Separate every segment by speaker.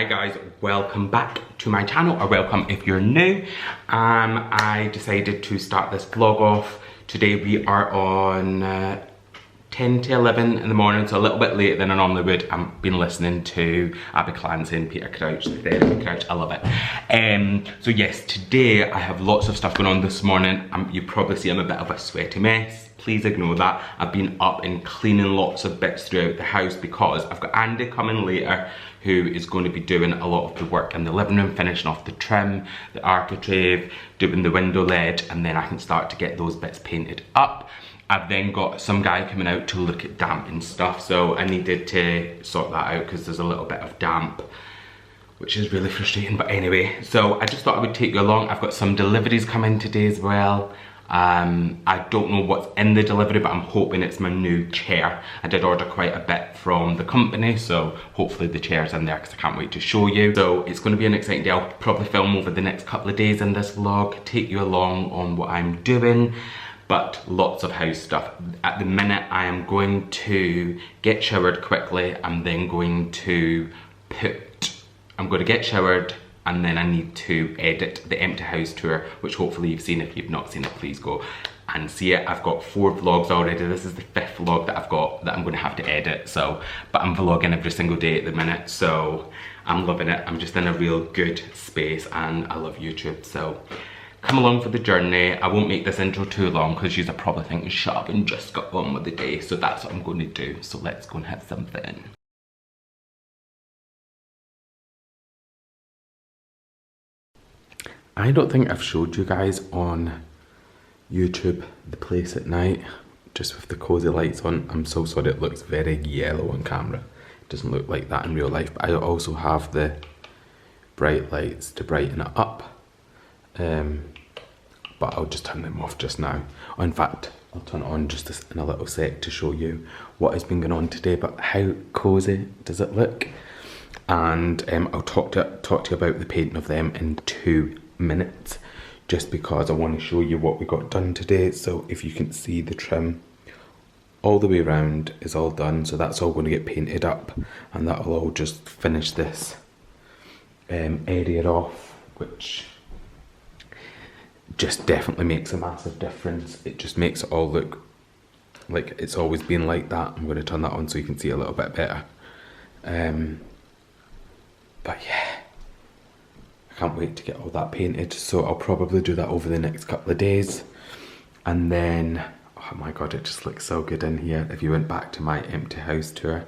Speaker 1: Hi guys, welcome back to my channel, or welcome if you're new. I decided to start this vlog off. Today we are on 10 to 11 in the morning, so a little bit later than I normally would. I've been listening to Abby Clancy, Peter Crouch, Therapy Crouch, I love it. So yes, today I have lots of stuff going on this morning. You probably see I'm a bit of a sweaty mess. Please ignore that. I've been up and cleaning lots of bits throughout the house because I've got Andy coming later who is going to be doing a lot of the work in the living room, finishing off the trim, the architrave, doing the window ledge, and then I can start to get those bits painted up. I've then got some guy coming out to look at damp and stuff, so I needed to sort that out because there's a little bit of damp, which is really frustrating. But anyway, so I just thought I would take you along. I've got some deliveries coming today as well. I don't know what's in the delivery, but I'm hoping it's my new chair. I did order quite a bit from the company, so hopefully the chair's in there because I can't wait to show you. So it's going to be an exciting day. I'll probably film over the next couple of days in this vlog, take you along on what I'm doing, but lots of house stuff. At the minute I am going to get showered quickly. I'm then going to get showered, and then I need to edit the empty house tour, which hopefully you've seen. If you've not seen it, please go and see it. I've got 4 vlogs already. This is the 5th vlog that I've got that I'm going to have to edit, so, but I'm vlogging every single day at the minute, so I'm loving it. I'm just in a real good space and I love YouTube, so come along for the journey. I won't make this intro too long because you're probably thinking, shut up and just got on with the day, so that's what I'm going to do. So let's go and have something. I don't think I've showed you guys on YouTube the place at night, just with the cozy lights on. I'm so sorry, it looks very yellow on camera. It doesn't look like that in real life, but I also have the bright lights to brighten it up. But I'll just turn them off just now. Oh, in fact, I'll turn it on just in a little sec to show you what has been going on today, but how cozy does it look? And I'll talk to you about the painting of them in 2 minutes, just because I want to show you what we got done today. So if you can see, the trim all the way around is all done, so that's all going to get painted up, and that'll all just finish this area off, which just definitely makes a massive difference. It just makes it all look like it's always been like that. I'm going to turn that on so you can see a little bit better. But yeah, I can't wait to get all that painted, so I'll probably do that over the next couple of days. And then, oh my god, it just looks so good in here. If you went back to my empty house tour,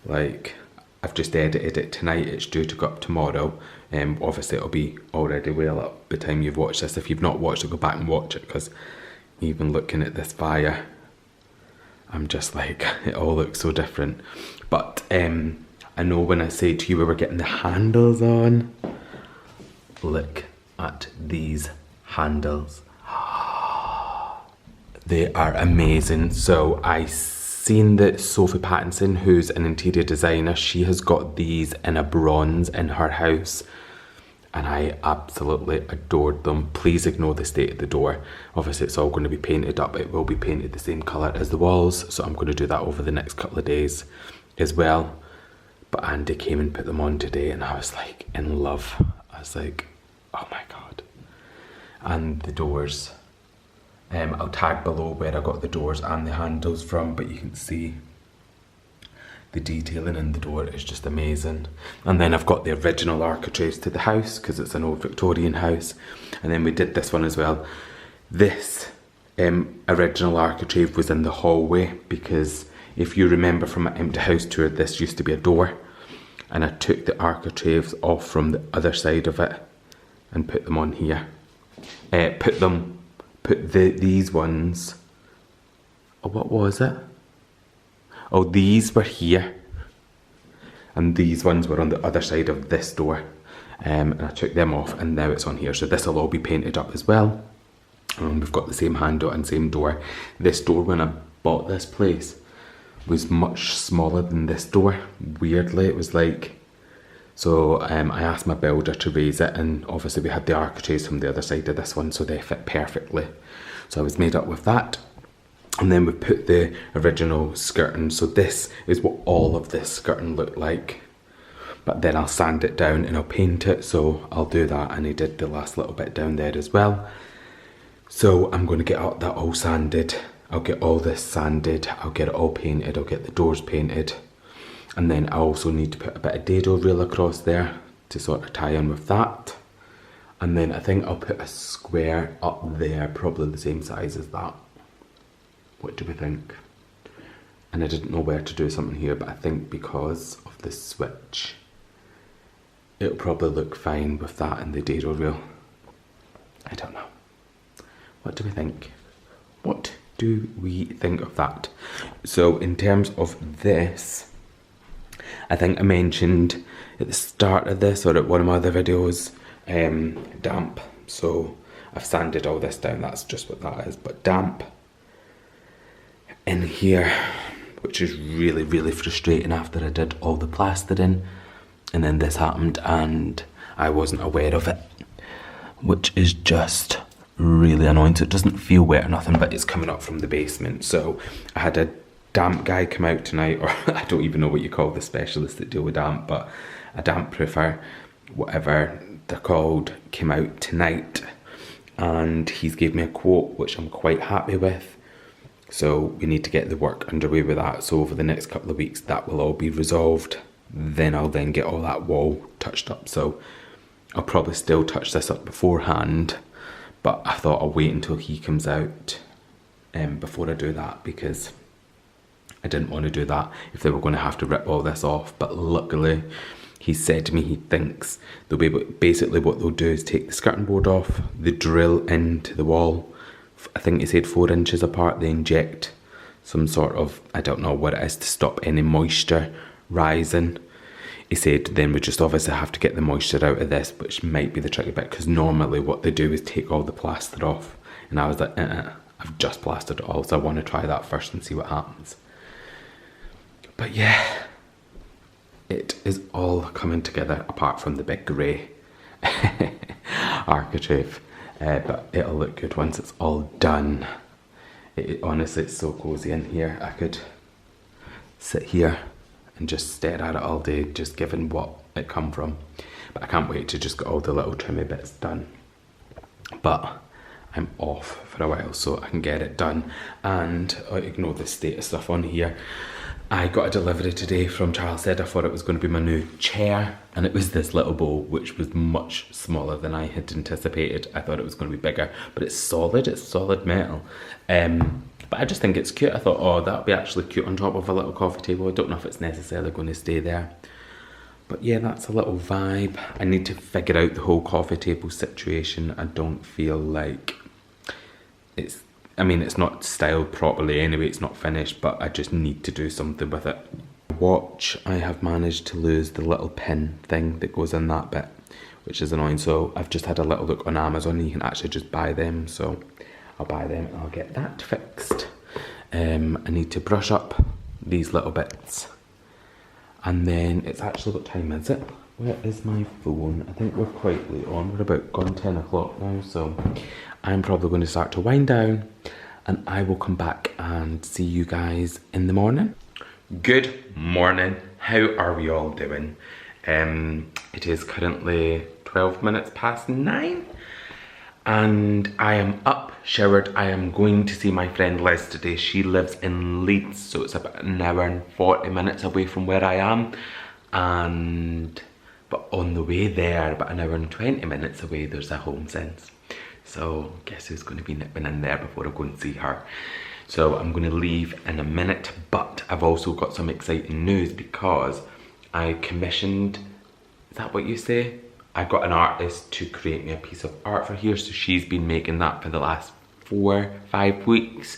Speaker 1: like, I've just edited it tonight. It's due to go up tomorrow. Obviously it'll be already well up by the time you've watched this. If you've not watched it, go back and watch it, because even looking at this fire, I'm just like, it all looks so different. But I know when I say to you we were getting the handles on, look at these handles. They are amazing. So I seen that Sophie Pattinson, who's an interior designer, she has got these in a bronze in her house, and I absolutely adored them. Please ignore the state of the door. Obviously it's all going to be painted up. It will be painted the same colour as the walls, so I'm going to do that over the next couple of days as well. But Andy came and put them on today, and I was like in love. I was like, oh my god. And the doors, I'll tag below where I got the doors and the handles from, but you can see the detailing in the door is just amazing. And then I've got the original architraves to the house because it's an old Victorian house, and then we did this one as well. This original architrave was in the hallway, because if you remember from my empty house tour, this used to be a door, and I took the architraves off from the other side of it and put them on here. These ones, oh, what was it? Oh, these were here, and these ones were on the other side of this door, and I took them off, and now it's on here. So this will all be painted up as well. We've got the same handle and same door. This door, when I bought this place, was much smaller than this door. Weirdly, it was like, so I asked my builder to raise it, and obviously we had the architraves from the other side of this one, so they fit perfectly. So I was made up with that. And then we put the original skirting. So this is what all of this skirting looked like. but then I'll sand it down and I'll paint it, so I'll do that. And he did the last little bit down there as well. So I'm going to get that all sanded. I'll get all this sanded, I'll get it all painted, I'll get the doors painted. And then I also need to put a bit of dado rail across there to sort of tie in with that. And then I think I'll put a square up there, probably the same size as that. What do we think? And I didn't know where to do something here, but I think because of the switch, it'll probably look fine with that and the dado rail. I don't know. What do we think? What do we think of that? So in terms of this, I think I mentioned at the start of this or at one of my other videos, damp. So I've sanded all this down, that's just what that is, but damp in here, which is really, really frustrating after I did all the plastering, and then this happened and I wasn't aware of it, which is just really annoying. So it doesn't feel wet or nothing, but it's coming up from the basement. So I had a damp guy come out tonight, or I don't even know what you call the specialists that deal with damp, but a damp proofer, whatever they're called, came out tonight, and he's gave me a quote which I'm quite happy with. So we need to get the work underway with that. So over the next couple of weeks that will all be resolved. Then I'll then get all that wall touched up. So I'll probably still touch this up beforehand, but I thought I'll wait until he comes out before I do that, because I didn't want to do that if they were going to have to rip all this off. But luckily he said to me he thinks they'll be able, basically what they'll do is take the skirting board off, they drill into the wall, I think he said 4 inches apart, they inject some sort of, I don't know what it is, to stop any moisture rising. He said then we just obviously have to get the moisture out of this, which might be the tricky bit, because normally what they do is take all the plaster off. And I was like, I've just plastered it all, so I want to try that first and see what happens. But yeah, it is all coming together apart from the big grey architrave. But it'll look good once it's all done. Honestly, it's so cozy in here. I could sit here and just stare at it all day, just given what it come from. But I can't wait to just get all the little trimmy bits done. But I'm off for a while so I can get it done. And I ignore the status stuff on here. I got a delivery today from Charles Said. I thought it was going to be my new chair, and it was this little bowl, which was much smaller than I had anticipated. I thought it was going to be bigger, but it's solid metal. But I just think it's cute. I thought, oh, that'll be actually cute on top of a little coffee table. I don't know if it's necessarily going to stay there. But yeah, that's a little vibe. I need to figure out the whole coffee table situation. I don't feel like it's, I mean, it's not styled properly anyway, it's not finished, but I just need to do something with it. Watch, I have managed to lose the little pin thing that goes in that bit, which is annoying. So I've just had a little look on Amazon, and you can actually just buy them. So I'll buy them and I'll get that fixed. I need to brush up these little bits. And then it's actually, what time is it? Where is my phone? I think we're quite late on. We're about gone 10 o'clock now, so I'm probably going to start to wind down, and I will come back and see you guys in the morning. Good morning. How are we all doing? It is currently 12 minutes past 9, and I am up, showered. I am going to see my friend Liz today. She lives in Leeds, so it's about an hour and 40 minutes away from where I am. But on the way there, about an hour and 20 minutes away, there's a Home Sense. So guess who's going to be nipping in there before I go and see her. So I'm going to leave in a minute, but I've also got some exciting news, because I commissioned, is that what you say? I got an artist to create me a piece of art for here. So she's been making that for the last 4-5 weeks.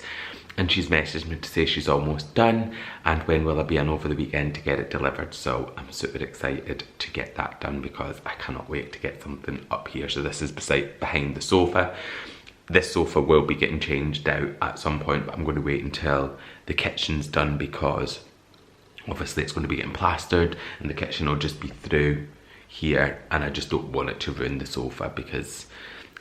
Speaker 1: And she's messaged me to say she's almost done, and when will I be in over the weekend to get it delivered. So I'm super excited to get that done, because I cannot wait to get something up here. So this is behind the sofa. This sofa will be getting changed out at some point, but I'm going to wait until the kitchen's done, because obviously it's going to be getting plastered and the kitchen will just be through here, and I just don't want it to ruin the sofa, because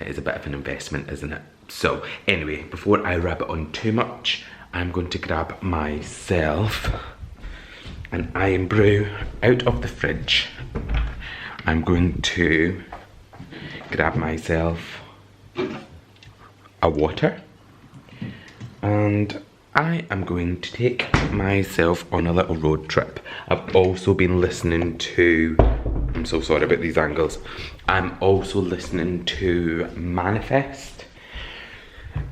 Speaker 1: it is a bit of an investment, isn't it? So anyway, before I rabbit on too much, I'm going to grab myself an iron brew out of the fridge. I'm going to grab myself a water, and I am going to take myself on a little road trip. I've also been listening to, I'm so sorry about these angles, I'm also listening to Manifest.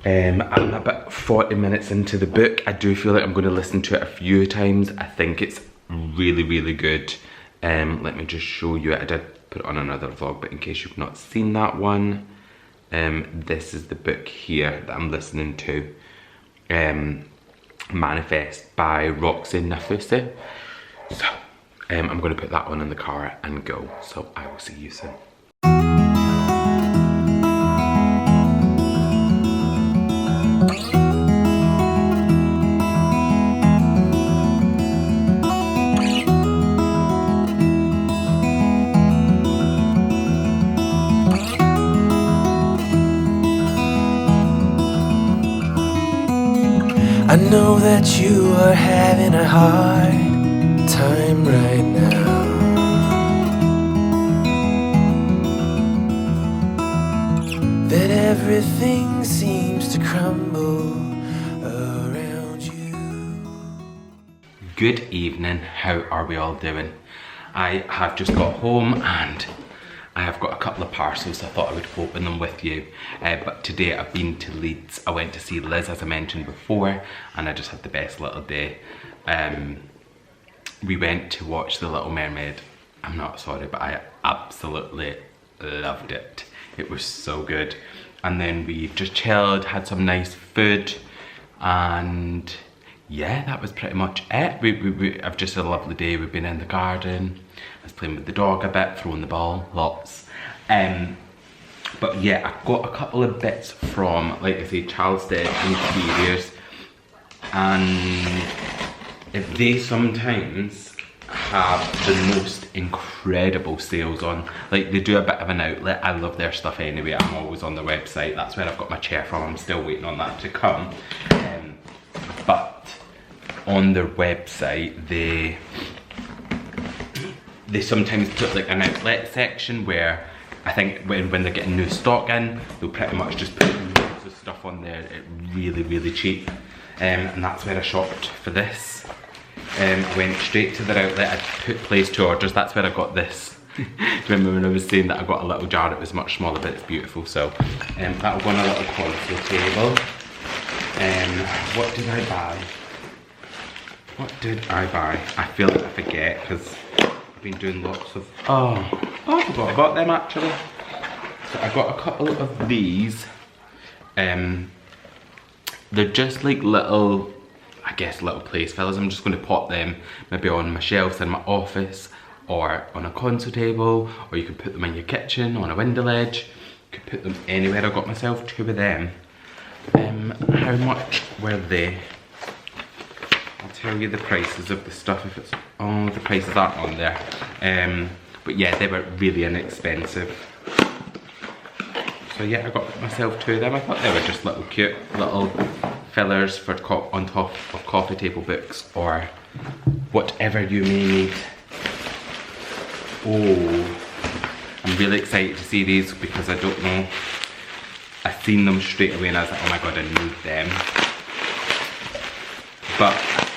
Speaker 1: I'm about 40 minutes into the book. I do feel like I'm going to listen to it a few times. I think it's really, really good. Let me just show you it. I did put it on another vlog, but in case you've not seen that one, this is the book here that I'm listening to. Manifest by Roxy Nafusi. So I'm going to put that one in the car and go. So I will see you soon.
Speaker 2: I know that you are having a hard time right now. That everything seems to crumble around you.
Speaker 1: Good evening, how are we all doing? I have just got home and I have got a couple of parcels. I thought I would open them with you. But today I've been to Leeds. I went to see Liz, as I mentioned before, and I just had the best little day. We went to watch The Little Mermaid. I'm not sorry, but I absolutely loved it. It was so good. And then we just chilled, had some nice food, and yeah, that was pretty much it. I've just had a lovely day. We've been in the garden. I was playing with the dog a bit, throwing the ball, lots. But yeah, I got a couple of bits from, like I say, Charleston Interiors, and if they sometimes have the most incredible sales on, like they do a bit of an outlet. I love their stuff anyway. I'm always on their website. That's where I've got my chair from. I'm still waiting on that to come. But on their website, they sometimes put like an outlet section where I think when they're getting new stock in, they'll pretty much just put loads of stuff on there at really, really cheap. And that's where I shopped for this. Went straight to their outlet. I put place to orders. That's where I got this. Do you remember when I was saying that I got a little jar? It was much smaller, but it's beautiful. So that'll go on a little console table. What did I buy? What did I buy? I feel like I forget because I've been doing lots of... Oh, I forgot about them actually. So I got a couple of these. They're just like little, I guess, little place fillers. I'm just going to pop them maybe on my shelves in my office or on a console table, or you could put them in your kitchen, on a window ledge. You could put them anywhere. I got myself two of them. How much were they? I'll tell you the prices of the stuff if it's... Oh, the prices aren't on there. But yeah, they were really inexpensive. So yeah, I got myself two of them. I thought they were just little cute little fillers for on top of coffee table books or whatever you may need. Oh, I'm really excited to see these because I don't know. I seen them straight away and I was like, oh my god, I need them. But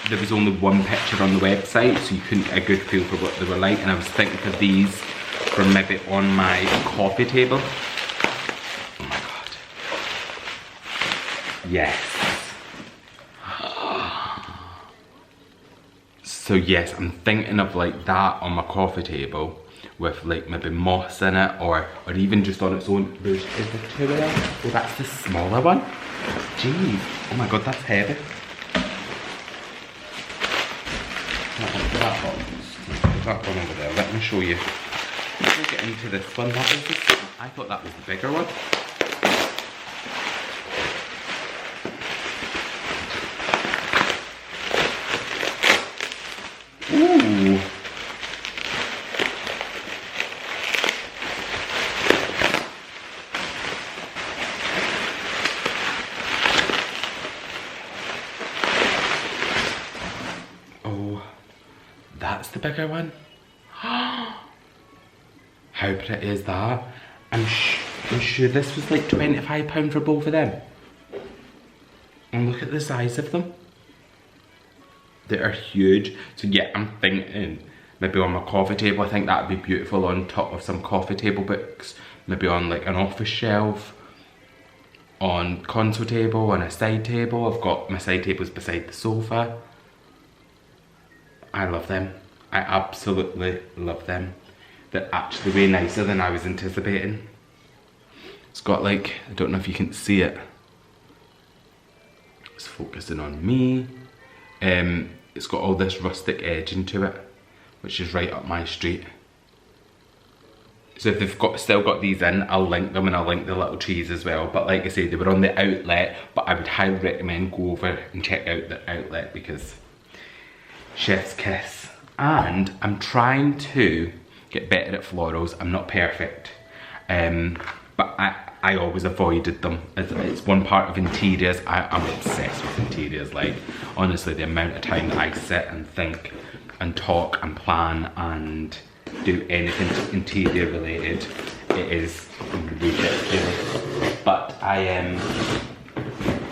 Speaker 1: there was only one picture on the website, so you couldn't get a good feel for what they were like, and I was thinking of these for maybe on my coffee table. Oh my god. Yes. So yes, I'm thinking of like that on my coffee table with like maybe moss in it, or even just on its own. Is there two of them? Oh, that's the smaller one. Jeez. Oh my god, that's heavy. That one over there. Let me show you. We'll get into this one. What is this? I thought that was the bigger one. Ooh. the bigger one. How pretty is that? I'm sure this was like £25 for both of them. And look at the size of them. They are huge. So yeah, I'm thinking maybe on my coffee table. I think that would be beautiful on top of some coffee table books. Maybe on like an office shelf. On console table, on a side table. I've got my side tables beside the sofa. I love them. I absolutely love them. They're actually way nicer than I was anticipating. It's got like, I don't know if you can see it. It's focusing on me. It's got all this rustic edging to it, which is right up my street. So if they've still got these in, I'll link them and I'll link the little trees as well. But like I say, they were on the outlet, but I would highly recommend go over and check out the outlet because chef's kiss. And I'm trying to get better at florals. I'm not perfect, but I always avoided them. It's one part of interiors. I'm obsessed with interiors. Like honestly, the amount of time that I sit and think and talk and plan and do anything interior related, it is ridiculous. But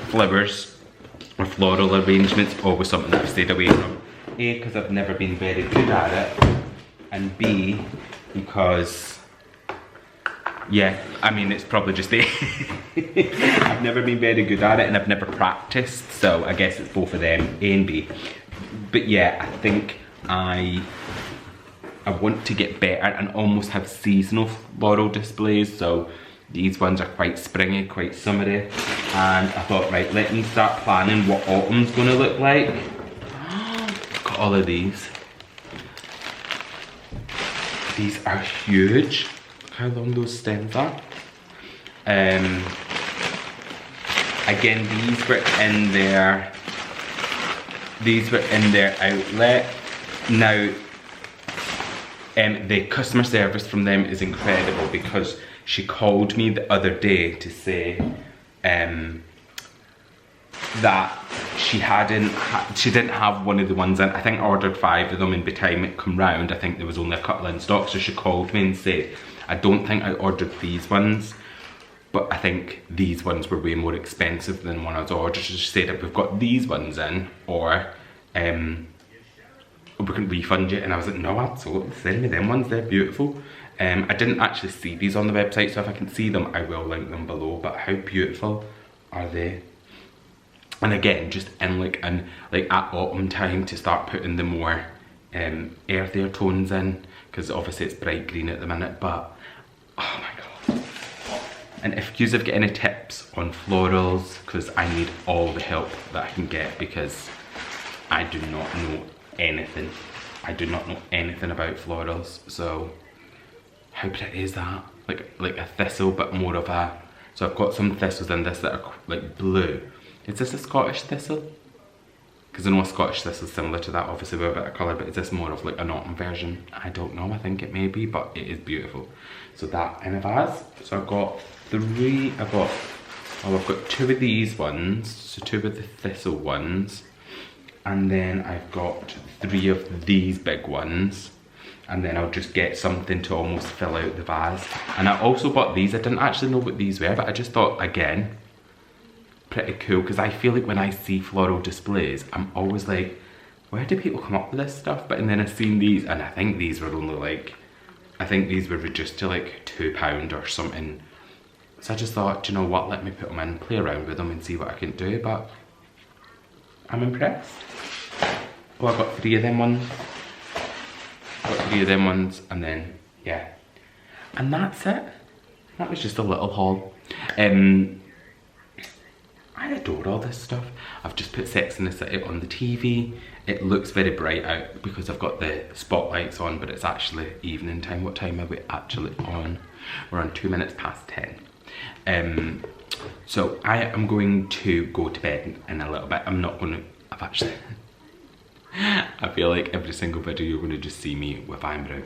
Speaker 1: flowers or floral arrangements always something that I've stayed away from. A, because I've never been very good at it, and B, because yeah, I mean it's probably just A. I've never been very good at it and I've never practiced, so I guess it's both of them, A and B. But yeah, I think I want to get better and almost have seasonal floral displays. So these ones are quite springy, quite summery, and I thought, right, let me start planning what autumn's gonna look like. Got all of these. These are huge. Look how long those stems are. Again, these were in their outlet. Now, the customer service from them is incredible because she called me the other day to say that she didn't have one of the ones in. I think I ordered 5 of them, and by the time it come round, I think there was only a couple in stock. So she called me and said, I don't think I ordered these ones, but I think these ones were way more expensive than one I was ordered. So she said, if we've got these ones in, or we can refund you. And I was like, no, absolutely, send me them ones, they're beautiful. I didn't actually see these on the website, so if I can see them, I will link them below. But how beautiful are they? And again, just in like at autumn time to start putting the more earthier tones in, because obviously it's bright green at the minute, but oh my god. And if you have got any tips on florals, because I need all the help that I can get, because I do not know anything. I do not know anything about florals. So how pretty is that? Like a thistle, but more of a, so I've got some thistles in this that are like blue. Is this a Scottish thistle? Because I know a Scottish thistle is similar to that, obviously with a bit of colour, but is this more of like an autumn version? I don't know, I think it may be, but it is beautiful. So that in a vase. So I've got 3, I've got 2 of these ones, so 2 of the thistle ones, and then I've got 3 of these big ones, and then I'll just get something to almost fill out the vase. And I also bought these. I didn't actually know what these were, but I just thought, again, pretty cool, because I feel like when I see floral displays, I'm always like, where do people come up with this stuff? But and then I've seen these, and I think these were only like, I think these were reduced to like £2 or something. So I just thought, do you know what, let me put them in, play around with them and see what I can do. But I'm impressed. Oh, I got 3 of them ones. And then yeah, and that's it. That was just a little haul. I adore all this stuff. I've just put Sex and the City on the TV. It looks very bright out because I've got the spotlights on, but it's actually evening time. What time are we actually on? We're on 2 minutes past 10. So I am going to go to bed in a little bit. I'm not gonna, I feel like every single video you're gonna just see me with eyebrow.